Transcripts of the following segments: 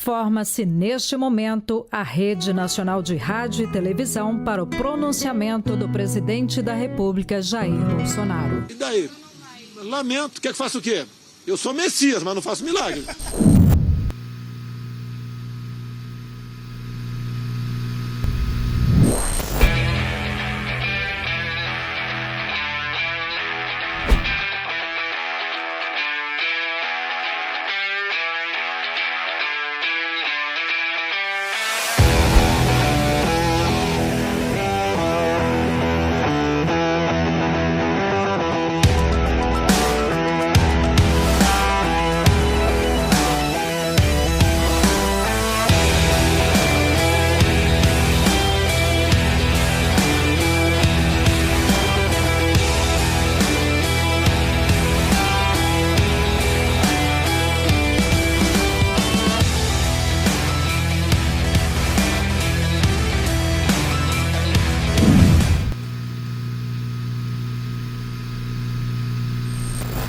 Forma-se neste momento a Rede Nacional de Rádio e Televisão para o pronunciamento do presidente da República, Jair Bolsonaro. E daí? Lamento, quer que faça o quê? Eu sou Messias, mas não faço milagre.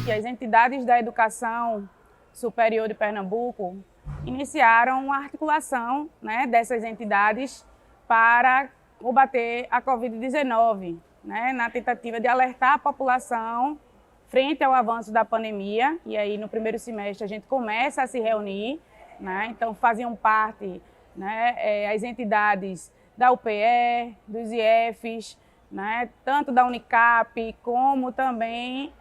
Que as entidades da educação superior de Pernambuco iniciaram uma articulação, dessas entidades para combater a Covid-19, na tentativa de alertar a população frente ao avanço da pandemia. E aí, no primeiro semestre, a gente começa a se reunir, então faziam parte as entidades da UPE, dos IEFs, tanto da Unicap como também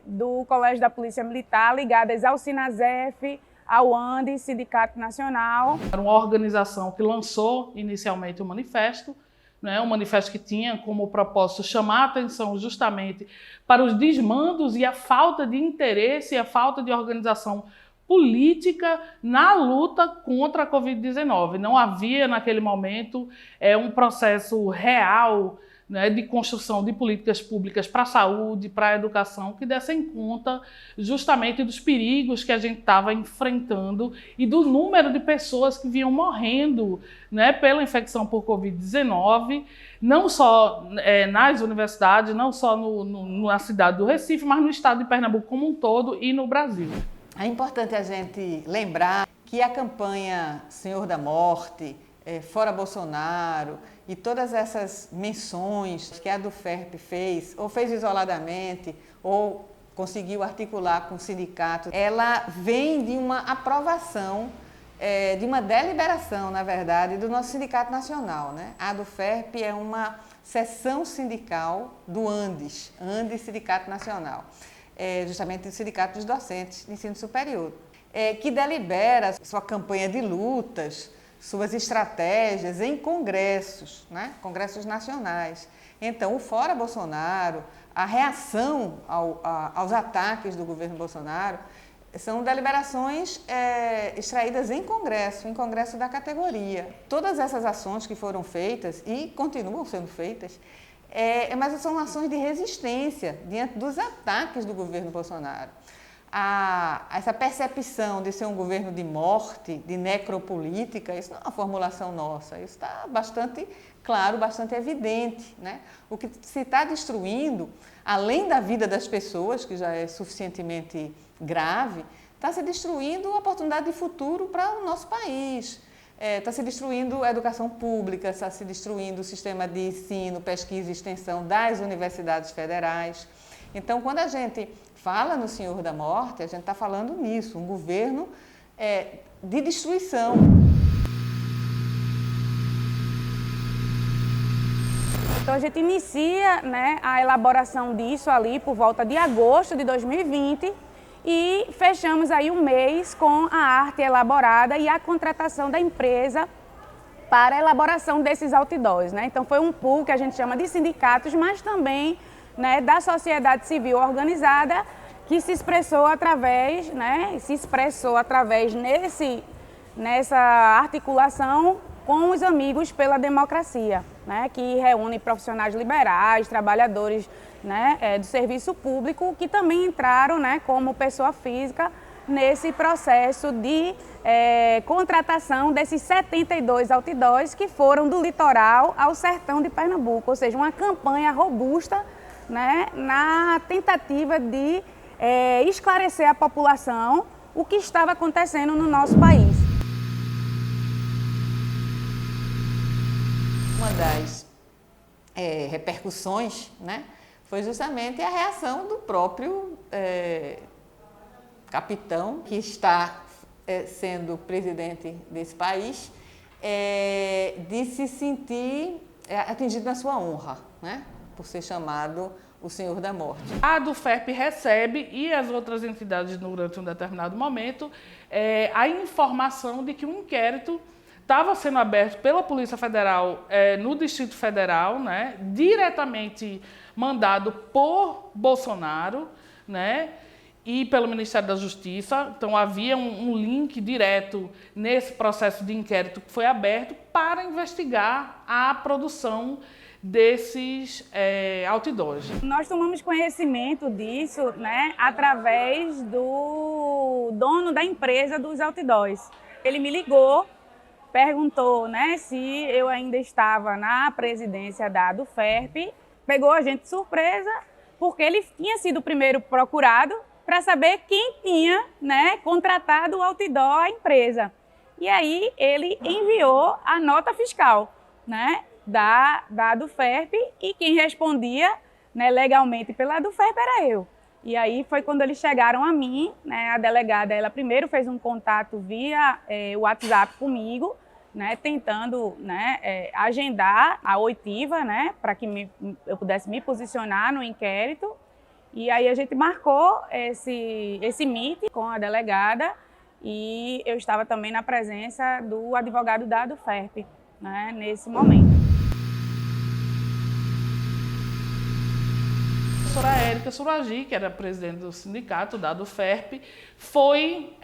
do Colégio da Polícia Militar, ligadas ao Sinasef, ao ANDE, Sindicato Nacional. Era uma organização que lançou inicialmente o manifesto, um manifesto que tinha como propósito chamar a atenção justamente para os desmandos e a falta de interesse e a falta de organização política na luta contra a Covid-19. Não havia, naquele momento, um processo real de construção de políticas públicas para a saúde, para a educação, que dessem conta justamente dos perigos que a gente estava enfrentando e do número de pessoas que vinham morrendo pela infecção por Covid-19, não só nas universidades, não só na cidade do Recife, mas no estado de Pernambuco como um todo e no Brasil. É importante a gente lembrar que a campanha Senhor da Morte, Fora Bolsonaro e todas essas menções que a Aduferp fez, ou fez isoladamente, ou conseguiu articular com o sindicato, ela vem de uma aprovação, de uma deliberação, na verdade, do nosso Sindicato Nacional. A Aduferp é uma seção sindical do Andes Sindicato Nacional. Justamente do Sindicato dos Docentes de Ensino Superior, que delibera sua campanha de lutas, suas estratégias em congressos, congressos nacionais. Então, o Fora Bolsonaro, a reação aos ataques do governo Bolsonaro, são deliberações extraídas em congresso da categoria. Todas essas ações que foram feitas e continuam sendo feitas, mas são ações de resistência diante dos ataques do governo Bolsonaro. Essa percepção de ser um governo de morte, de necropolítica, isso não é uma formulação nossa, isso está bastante claro, bastante evidente. O que se está destruindo, além da vida das pessoas, que já é suficientemente grave, está se destruindo a oportunidade de futuro para o nosso país. Está se destruindo a educação pública, está se destruindo o sistema de ensino, pesquisa e extensão das universidades federais. Então, quando a gente fala no Senhor da Morte, a gente está falando nisso, um governo de destruição. Então, a gente inicia a elaboração disso ali por volta de agosto de 2020, e fechamos aí um mês com a arte elaborada e a contratação da empresa para a elaboração desses outdoors. Então foi um pool que a gente chama de sindicatos, mas também da sociedade civil organizada, que se expressou através, nessa articulação com os Amigos pela Democracia, que reúne profissionais liberais, trabalhadores do serviço público, que também entraram como pessoa física nesse processo de contratação desses 72 outdoors que foram do litoral ao sertão de Pernambuco, ou seja, uma campanha robusta na tentativa de esclarecer à população o que estava acontecendo no nosso país. Uma das repercussões, né, foi justamente a reação do próprio capitão que está sendo presidente desse país, de se sentir atingido na sua honra, né, por ser chamado o Senhor da Morte. A ADUFERP recebe, e as outras entidades durante um determinado momento, a informação de que um inquérito estava sendo aberto pela Polícia Federal no Distrito Federal, né, diretamente mandado por Bolsonaro, né, e pelo Ministério da Justiça. Então, havia um link direto nesse processo de inquérito que foi aberto para investigar a produção desses outdoors. Nós tomamos conhecimento disso, né, através do dono da empresa dos outdoors. Ele me ligou, perguntou, né, se eu ainda estava na presidência da ADUFERP, pegou a gente de surpresa, porque ele tinha sido o primeiro procurado para saber quem tinha, né, contratado o outdoor à empresa. E aí ele enviou a nota fiscal, né, da ADUFERP, e quem respondia, né, legalmente pela ADUFERP era eu. E aí foi quando eles chegaram a mim, né, a delegada, ela primeiro fez um contato via WhatsApp comigo, né, tentando, né, agendar a oitiva, né, para que eu pudesse me posicionar no inquérito. E aí a gente marcou esse meet com a delegada, e eu estava também na presença do advogado da ADUFERP, né, nesse momento. A professora Érica Suragi, que era presidente do sindicato da ADUFERP, foi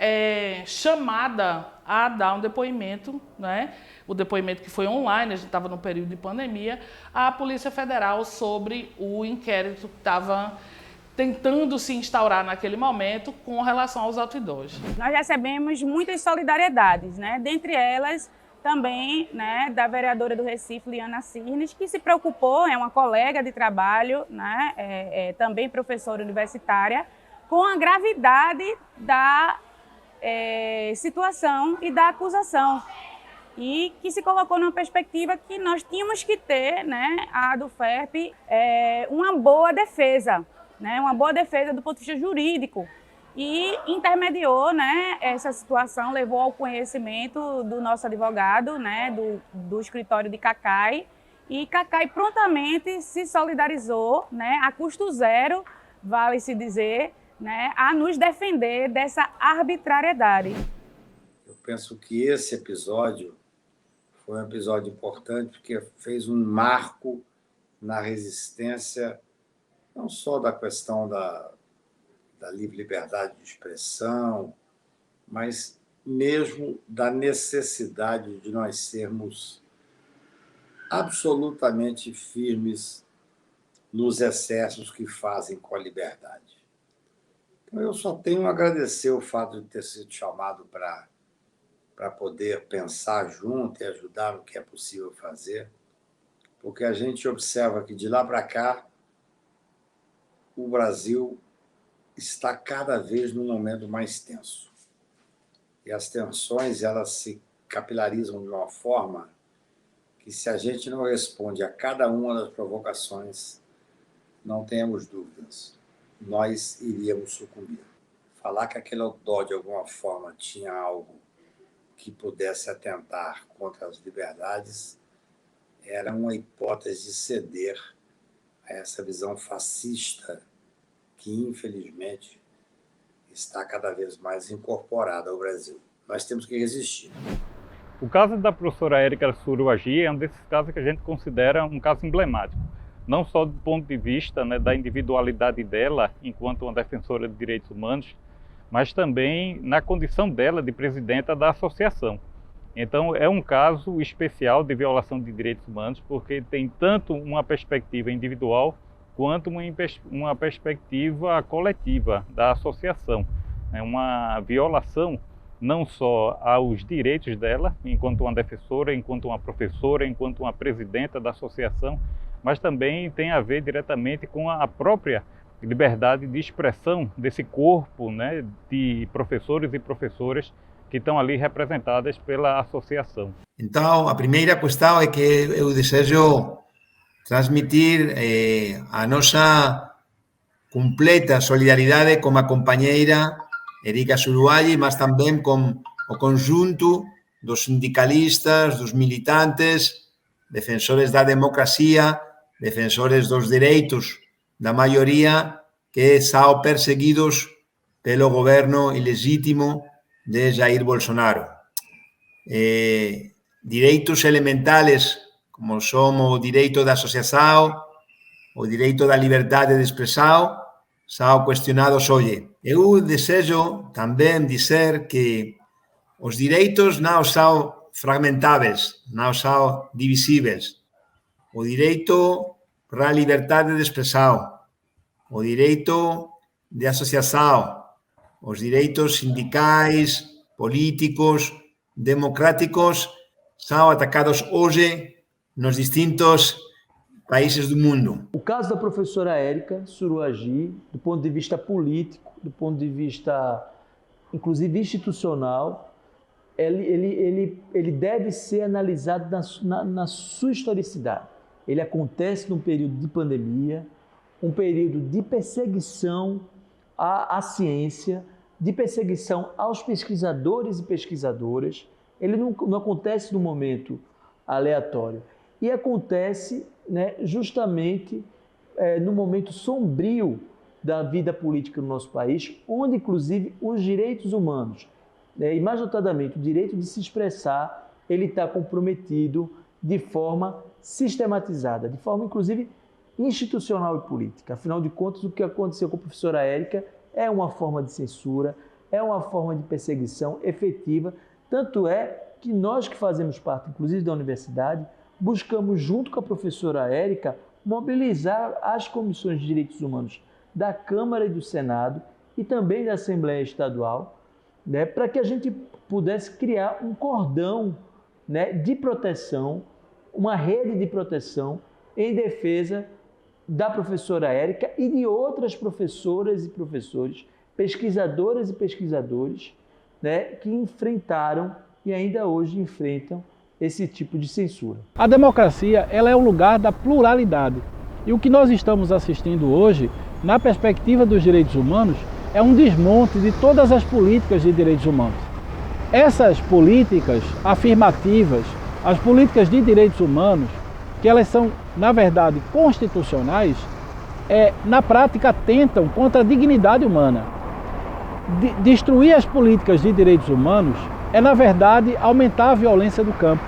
chamada a dar um depoimento, né? O depoimento que foi online, a gente estava no período de pandemia, à Polícia Federal sobre o inquérito que estava tentando se instaurar naquele momento com relação aos outdoors. Nós recebemos muitas solidariedades, né? Dentre elas também, né, da vereadora do Recife, Liana Cirnes, que se preocupou, é uma colega de trabalho, né, também professora universitária, com a gravidade da situação e da acusação, e que se colocou numa perspectiva que nós tínhamos que ter, né, a ADUFERP, uma boa defesa, né, uma boa defesa do ponto de vista jurídico. E intermediou, né, essa situação, levou ao conhecimento do nosso advogado, né, do escritório de Cacai, e Cacai prontamente se solidarizou, né, a custo zero, vale-se dizer, né, a nos defender dessa arbitrariedade. Eu penso que esse episódio foi um episódio importante porque fez um marco na resistência, não só da questão da livre liberdade de expressão, mas mesmo da necessidade de nós sermos absolutamente firmes nos excessos que fazem com a liberdade. Então, eu só tenho a agradecer o fato de ter sido chamado para poder pensar junto e ajudar no que é possível fazer, porque a gente observa que de lá para cá o Brasil está cada vez num momento mais tenso. E as tensões, elas se capilarizam de uma forma que, se a gente não responde a cada uma das provocações, não tenhamos dúvidas, nós iríamos sucumbir. Falar que aquele outdoor, de alguma forma, tinha algo que pudesse atentar contra as liberdades era uma hipótese de ceder a essa visão fascista que, infelizmente, está cada vez mais incorporada ao Brasil. Nós temos que resistir. O caso da professora Érica Suragi é um desses casos que a gente considera um caso emblemático, não só do ponto de vista, né, da individualidade dela enquanto uma defensora de direitos humanos, mas também na condição dela de presidenta da associação. Então, é um caso especial de violação de direitos humanos, porque tem tanto uma perspectiva individual quanto uma perspectiva coletiva da associação. É uma violação não só aos direitos dela, enquanto uma defensora, enquanto uma professora, enquanto uma presidenta da associação, mas também tem a ver diretamente com a própria liberdade de expressão desse corpo, né, de professores e professoras que estão ali representadas pela associação. Então, a primeira questão é que eu desejo transmitir a nossa completa solidariedade com a companheira Erika Zuruagui, mas também com o conjunto dos sindicalistas, dos militantes, defensores da democracia, defensores dos direitos da maioria que são perseguidos pelo governo ilegítimo de Jair Bolsonaro. Direitos elementales, como são o direito da associação, o direito da liberdade de expressão, são questionados hoje. Eu desejo também dizer que os direitos não são fragmentáveis, não são divisíveis. O direito para a liberdade de expressão, o direito de associação, os direitos sindicais, políticos, democráticos, são atacados hoje nos distintos países do mundo. O caso da professora Erika Zuruagui, do ponto de vista político, do ponto de vista, inclusive, institucional, ele deve ser analisado na sua historicidade. Ele acontece num período de pandemia, um período de perseguição à ciência, de perseguição aos pesquisadores e pesquisadoras. Ele não acontece num momento aleatório. E acontece, né, justamente no momento sombrio da vida política no nosso país, onde, inclusive, os direitos humanos, e mais notadamente o direito de se expressar, ele está comprometido de forma sistematizada, de forma, inclusive, institucional e política. Afinal de contas, o que aconteceu com a professora Erika é uma forma de censura, é uma forma de perseguição efetiva. Tanto é que nós que fazemos parte, inclusive, da universidade, buscamos, junto com a professora Erika, mobilizar as comissões de direitos humanos da Câmara e do Senado e também da Assembleia Estadual, né, para que a gente pudesse criar um cordão, né, de proteção, uma rede de proteção em defesa da professora Erika e de outras professoras e professores, pesquisadoras e pesquisadores, né, que enfrentaram e ainda hoje enfrentam esse tipo de censura. A democracia, ela é o lugar da pluralidade. E o que nós estamos assistindo hoje, na perspectiva dos direitos humanos, é um desmonte de todas as políticas de direitos humanos. Essas políticas afirmativas, as políticas de direitos humanos, que elas são, na verdade, constitucionais, na prática atentam contra a dignidade humana. Destruir as políticas de direitos humanos é, na verdade, aumentar a violência do campo,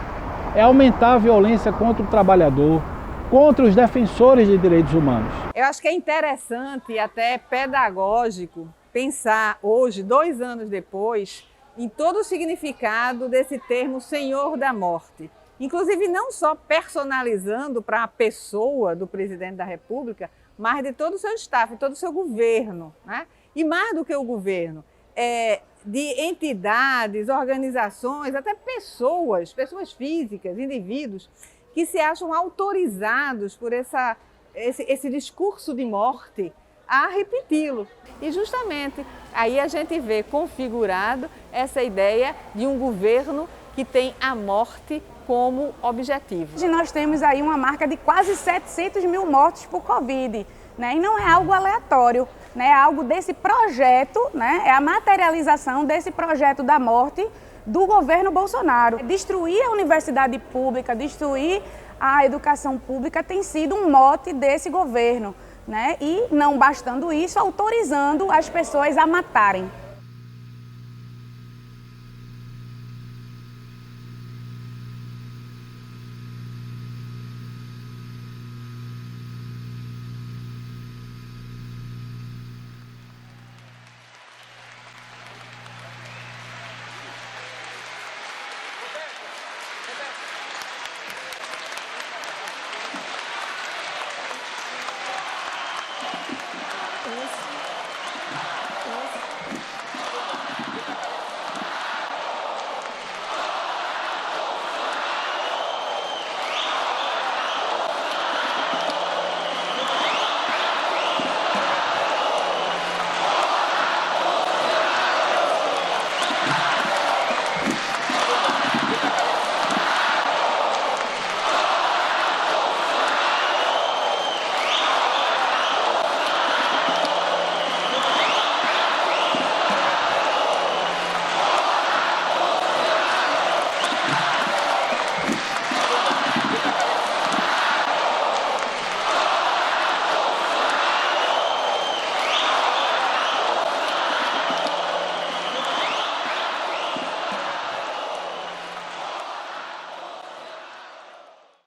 é aumentar a violência contra o trabalhador, contra os defensores de direitos humanos. Eu acho que é interessante e até pedagógico pensar hoje, 2 anos depois, em todo o significado desse termo Senhor da Morte. Inclusive não só personalizando para a pessoa do presidente da República, mas de todo o seu staff, todo o seu governo, né? E mais do que o governo, de entidades, organizações, até pessoas físicas, indivíduos, que se acham autorizados por esse discurso de morte a repeti-lo. E justamente aí a gente vê configurado essa ideia de um governo que tem a morte como objetivo. Hoje nós temos aí uma marca de quase 700 mil mortos por Covid, né? E não é algo aleatório, né? É algo desse projeto, né? É a materialização desse projeto da morte do governo Bolsonaro. Destruir a universidade pública, destruir a educação pública tem sido um mote desse governo, né? E não bastando isso, autorizando as pessoas a matarem.